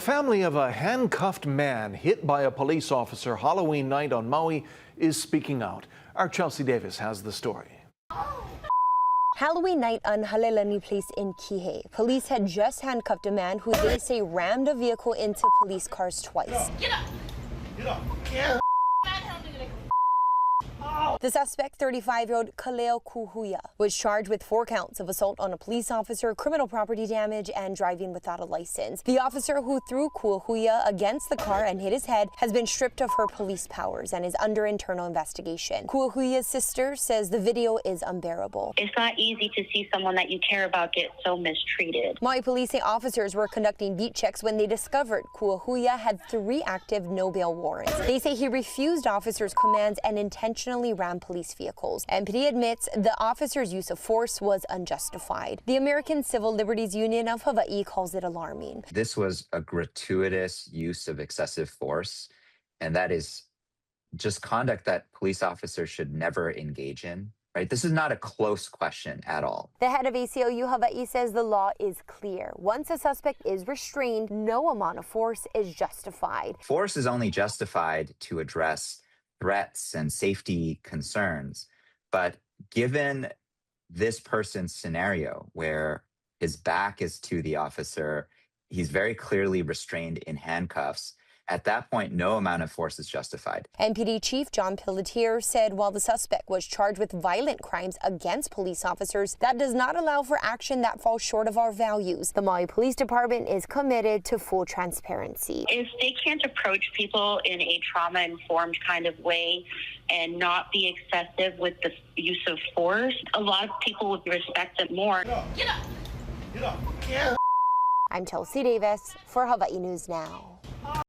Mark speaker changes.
Speaker 1: Family of a handcuffed man hit by a police officer Halloween night on Maui is speaking out. Our Chelsea Davis has the story.
Speaker 2: Halloween night on Halelani Place in Kihei. Police had just handcuffed a man who they say rammed a vehicle into police cars twice.
Speaker 3: Get up! Get up! Get up!
Speaker 2: The suspect, 35-year-old Kaleo Kuhuya, was charged with 4 counts of assault on a police officer, criminal property damage, and driving without a license. The officer who threw Kuhuya against the car and hit his head has been stripped of her police powers and is under internal investigation. Kuhuya's sister says the video is unbearable.
Speaker 4: It's not easy to see someone that you care about get so mistreated.
Speaker 2: Maui police say officers were conducting beat checks when they discovered Kuhuya had 3 active no-bail warrants. They say he refused officers' commands and intentionally rammed police vehicles. MPD admits the officer's use of force was unjustified. The American Civil Liberties Union of Hawaii calls it alarming.
Speaker 5: This was a gratuitous use of excessive force, and that is just conduct that police officers should never engage in. Right? This is not a close question at all.
Speaker 2: The head of ACLU Hawaii says the law is clear. Once a suspect is restrained, no amount of force is justified.
Speaker 5: Force is only justified to address threats and safety concerns. But given this person's scenario where his back is to the officer, he's very clearly restrained in handcuffs. At that point, no amount of force is justified.
Speaker 2: MPD Chief John Pelletier said while the suspect was charged with violent crimes against police officers, that does not allow for action that falls short of our values. The Maui Police Department is committed to full transparency.
Speaker 4: If they can't approach people in a trauma-informed kind of way and not be excessive with the use of force, a lot of people would respect it more.
Speaker 3: Get up! Get up! Get up! Get up!
Speaker 2: I'm Chelsea Davis for Hawaii News Now.